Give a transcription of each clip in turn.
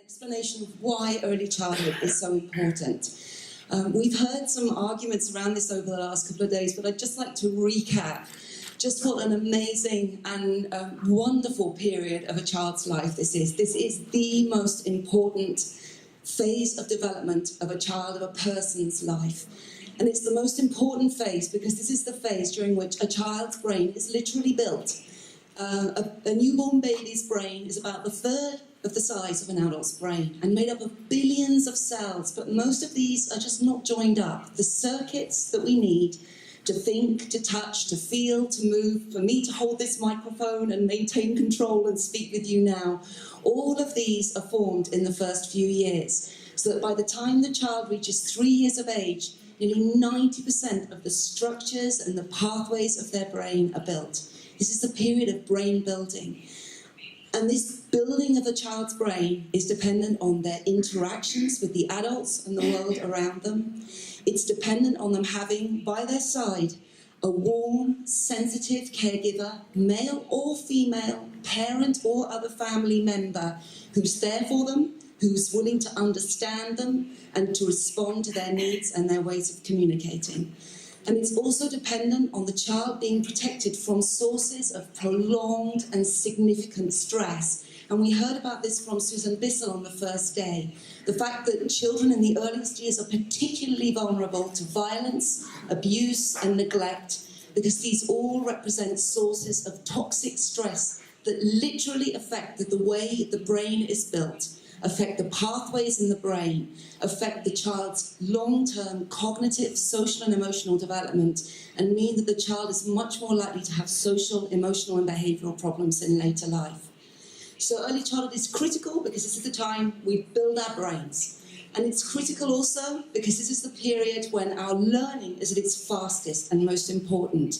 explanation of why early childhood is so important. We've heard some arguments around this over the last couple of days, but I'd just like to recap just what an amazing and wonderful period of a child's life this is. This is the most important phase of development of a child, of a person's life. And it's the most important phase because this is the phase during which a child's brain is literally built. A newborn baby's brain is about a third of the size of an adult's brain and made up of billions of cells, but most of these are just not joined up. The circuits that we need to think, to touch, to feel, to move, for me to hold this microphone and maintain control and speak with you now, all of these are formed in the first few years, so that by the time the child reaches 3 years of age, nearly 90% of the structures and the pathways of their brain are built. This is the period of brain building. And this building of a child's brain is dependent on their interactions with the adults and the world around them. It's dependent on them having by their side a warm, sensitive caregiver, male or female, parent or other family member, who's there for them, who's willing to understand them and to respond to their needs and their ways of communicating. And it's also dependent on the child being protected from sources of prolonged and significant stress. And we heard about this from Susan Bissell on the first day. The fact that children in the earliest years are particularly vulnerable to violence, abuse, and neglect, because these all represent sources of toxic stress that literally affect the way the brain is built, affect the pathways in the brain, affect the child's long-term cognitive, social and emotional development, and mean that the child is much more likely to have social, emotional and behavioural problems in later life. So early childhood is critical because this is the time we build our brains. And it's critical also because this is the period when our learning is at its fastest and most important.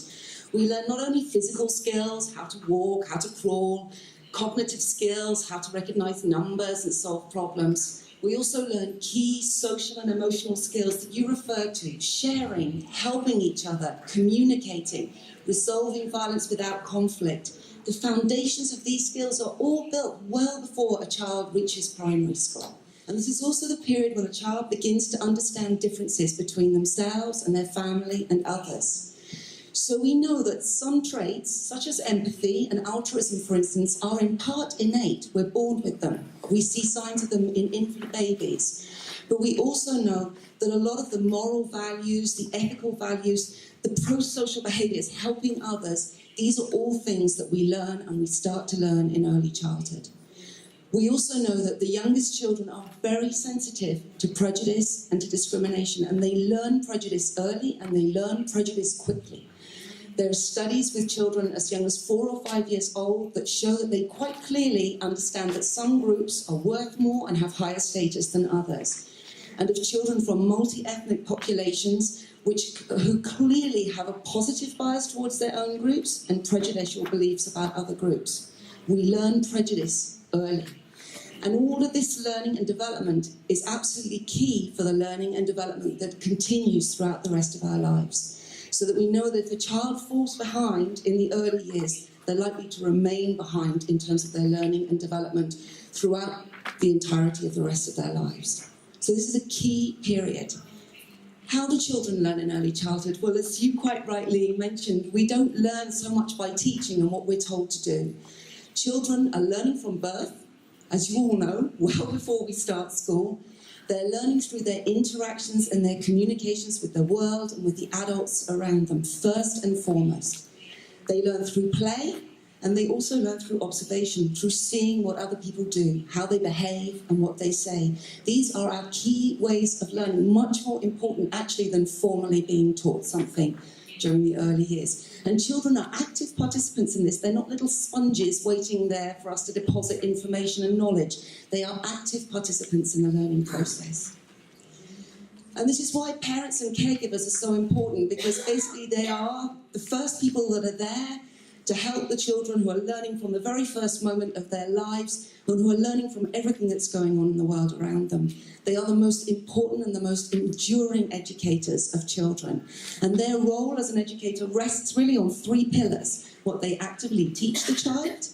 We learn not only physical skills, how to walk, how to crawl, cognitive skills, how to recognize numbers and solve problems. We also learn key social and emotional skills that you referred to: sharing, helping each other, communicating, resolving violence without conflict. The foundations of these skills are all built well before a child reaches primary school. And this is also the period when a child begins to understand differences between themselves and their family and others. So we know that some traits, such as empathy and altruism, for instance, are in part innate. We're born with them. We see signs of them in infant babies. But we also know that a lot of the moral values, the ethical values, the pro-social behaviours, helping others, these are all things that we learn and we start to learn in early childhood. We also know that the youngest children are very sensitive to prejudice and to discrimination, and they learn prejudice early and they learn prejudice quickly. There are studies with children as young as 4 or 5 years old that show that they quite clearly understand that some groups are worth more and have higher status than others. And of children from multi-ethnic populations who clearly have a positive bias towards their own groups and prejudicial beliefs about other groups. We learn prejudice early. And all of this learning and development is absolutely key for the learning and development that continues throughout the rest of our lives. So that we know that if a child falls behind in the early years, they're likely to remain behind in terms of their learning and development throughout the entirety of the rest of their lives. So this is a key period. How do children learn in early childhood? Well, as you quite rightly mentioned, we don't learn so much by teaching and what we're told to do. Children are learning from birth, as you all know, well before we start school. They're learning through their interactions and their communications with the world and with the adults around them, first and foremost. They learn through play, and they also learn through observation, through seeing what other people do, how they behave and what they say. These are our key ways of learning, much more important actually than formally being taught something during the early years. And children are active participants in this. They're not little sponges waiting there for us to deposit information and knowledge. They are active participants in the learning process. And this is why parents and caregivers are so important, because basically they are the first people that are there to help the children who are learning from the very first moment of their lives and who are learning from everything that's going on in the world around them. They are the most important and the most enduring educators of children. And their role as an educator rests really on 3 pillars: what they actively teach the child,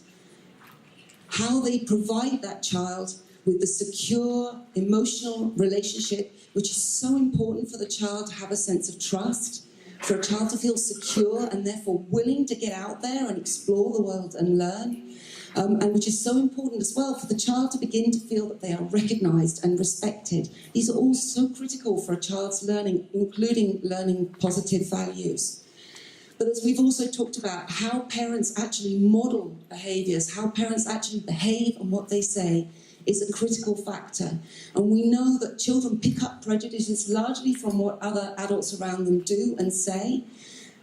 how they provide that child with the secure emotional relationship, which is so important for the child to have a sense of trust, for a child to feel secure and therefore willing to get out there and explore the world and learn. And which is so important as well for the child to begin to feel that they are recognised and respected. These are all so critical for a child's learning, including learning positive values. But as we've also talked about, how parents actually model behaviours, how parents actually behave and what they say is a critical factor. And we know that children pick up prejudices largely from what other adults around them do and say,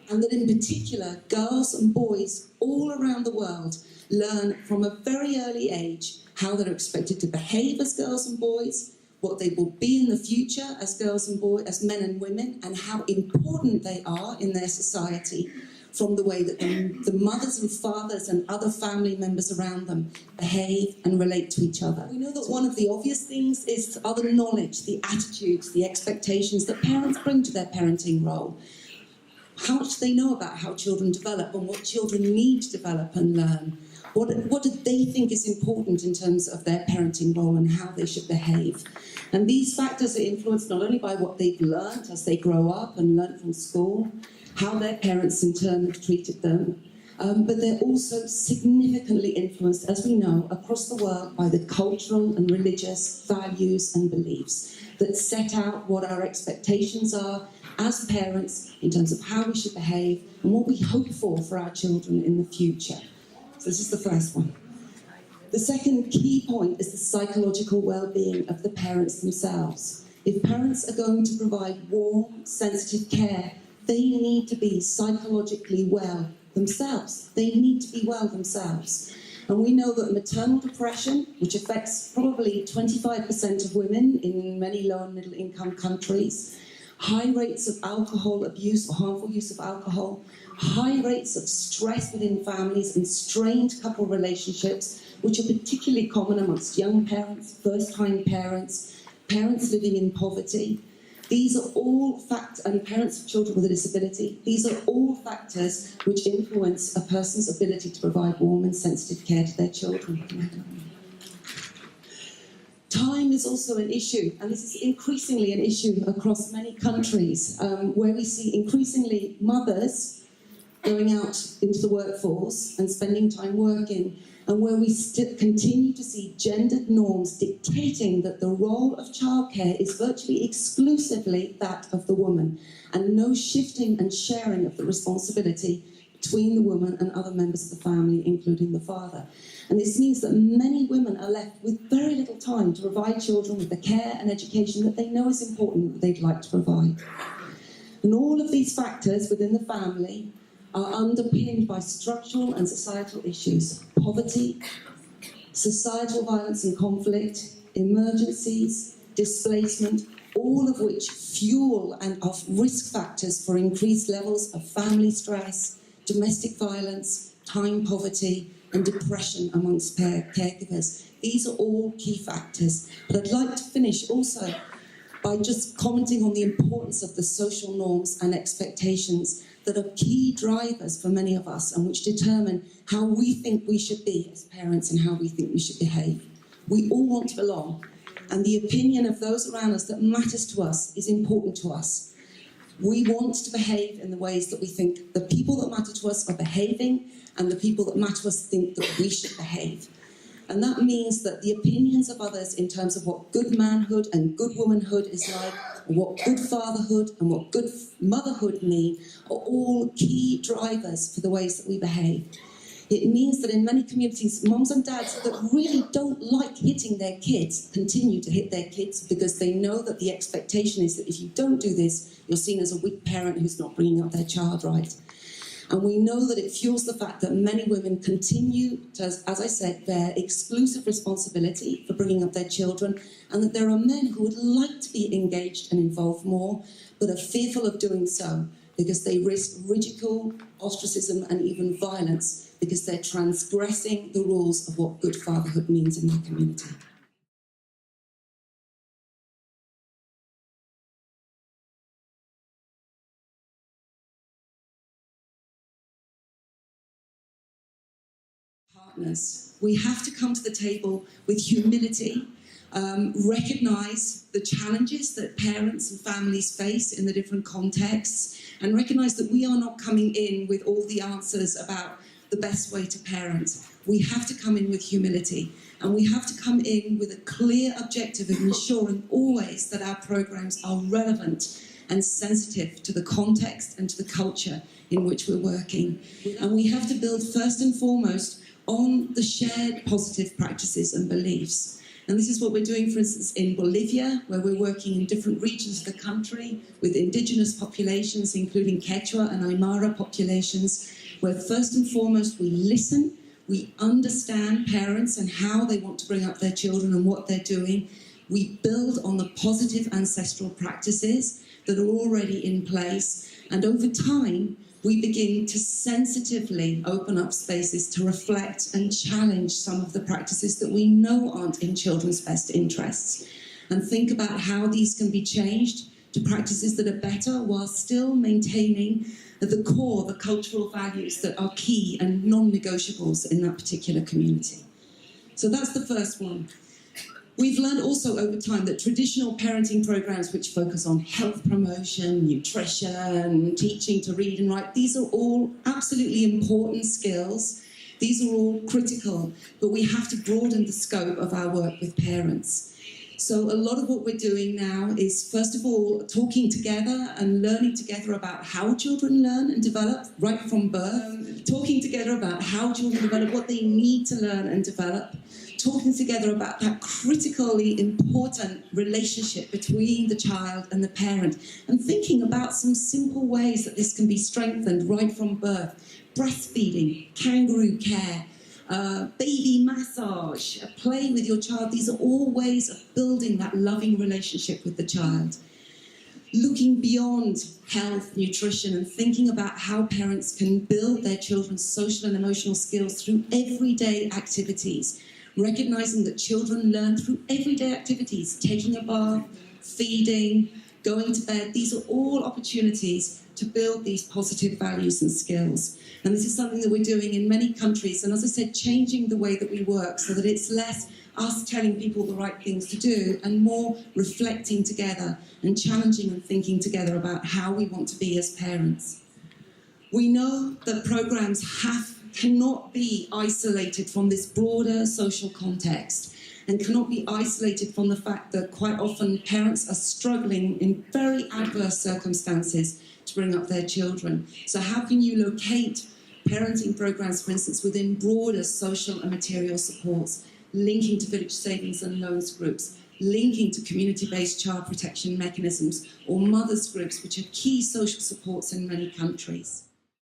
and that in particular, girls and boys all around the world learn from a very early age how they're expected to behave as girls and boys, what they will be in the future as girls and boys, as men and women, and how important they are in their society from the way that the mothers and fathers and other family members around them behave and relate to each other. We know that one of the obvious things is other knowledge, the attitudes, the expectations that parents bring to their parenting role. How much they know about how children develop and what children need to develop and learn. What do they think is important in terms of their parenting role and how they should behave? And these factors are influenced not only by what they've learned as they grow up and learn from school, how their parents in turn have treated them, but they're also significantly influenced, as we know, across the world by the cultural and religious values and beliefs that set out what our expectations are as parents in terms of how we should behave and what we hope for our children in the future. So this is the first one. The second key point is the psychological well-being of the parents themselves. If parents are going to provide warm, sensitive care, they need to be psychologically well themselves. They need to be well themselves. And we know that maternal depression, which affects probably 25% of women in many low and middle income countries, high rates of alcohol abuse or harmful use of alcohol, high rates of stress within families and strained couple relationships, which are particularly common amongst young parents, first-time parents, parents living in poverty. These are all factors, and parents of children with a disability, these are all factors which influence a person's ability to provide warm and sensitive care to their children. Time is also an issue, and this is increasingly an issue across many countries, where we see increasingly mothers going out into the workforce and spending time working, and where we continue to see gendered norms dictating that the role of childcare is virtually exclusively that of the woman, and no shifting and sharing of the responsibility between the woman and other members of the family, including the father. And this means that many women are left with very little time to provide children with the care and education that they know is important, that they'd like to provide. And all of these factors within the family are underpinned by structural and societal issues: poverty, societal violence and conflict, emergencies, displacement, all of which fuel and are risk factors for increased levels of family stress, domestic violence, time poverty, and depression amongst caregivers. These are all key factors. But I'd like to finish also by just commenting on the importance of the social norms and expectations that are key drivers for many of us and which determine how we think we should be as parents and how we think we should behave. We all want to belong, and the opinion of those around us that matters to us is important to us. We want to behave in the ways that we think the people that matter to us are behaving, and the people that matter to us think that we should behave. And that means that the opinions of others in terms of what good manhood and good womanhood is like, or what good fatherhood and what good motherhood mean, are all key drivers for the ways that we behave. It means that in many communities, mums and dads that really don't like hitting their kids continue to hit their kids because they know that the expectation is that if you don't do this, you're seen as a weak parent who's not bringing up their child right. And we know that it fuels the fact that many women continue to, as I said, bear exclusive responsibility for bringing up their children, and that there are men who would like to be engaged and involved more, but are fearful of doing so because they risk ridicule, ostracism, and even violence because they're transgressing the rules of what good fatherhood means in their community. Partners, we have to come to the table with humility recognise the challenges that parents and families face in the different contexts, and recognise that we are not coming in with all the answers about the best way to parent. We have to come in with humility, and we have to come in with a clear objective of ensuring always that our programs are relevant and sensitive to the context and to the culture in which we're working. And we have to build first and foremost on the shared positive practices and beliefs. And this is what we're doing, for instance, in Bolivia, where we're working in different regions of the country with indigenous populations, including Quechua and Aymara populations, where first and foremost we listen, we understand parents and how they want to bring up their children and what they're doing. We build on the positive ancestral practices that are already in place, and over time we begin to sensitively open up spaces to reflect and challenge some of the practices that we know aren't in children's best interests, and think about how these can be changed to practices that are better while still maintaining at the core the cultural values that are key and non-negotiables in that particular community. So that's the first one. We've learned also over time that traditional parenting programs which focus on health promotion, nutrition, teaching to read and write, these are all absolutely important skills. These are all critical, but we have to broaden the scope of our work with parents. So a lot of what we're doing now is, first of all, talking together and learning together about how children learn and develop right from birth, talking together about how children develop, what they need to learn and develop, talking together about that critically important relationship between the child and the parent, and thinking about some simple ways that this can be strengthened right from birth. Breastfeeding, kangaroo care, baby massage, play with your child. These are all ways of building that loving relationship with the child. Looking beyond health, nutrition, and thinking about how parents can build their children's social and emotional skills through everyday activities. Recognizing that children learn through everyday activities, taking a bath, feeding, going to bed. These are all opportunities to build these positive values and skills. And this is something that we're doing in many countries. And as I said, changing the way that we work so that it's less us telling people the right things to do and more reflecting together and challenging and thinking together about how we want to be as parents. We know that programs cannot be isolated from this broader social context and cannot be isolated from the fact that quite often parents are struggling in very adverse circumstances to bring up their children. So how can you locate parenting programs, for instance, within broader social and material supports, linking to village savings and loans groups, linking to community-based child protection mechanisms or mothers groups, which are key social supports in many countries?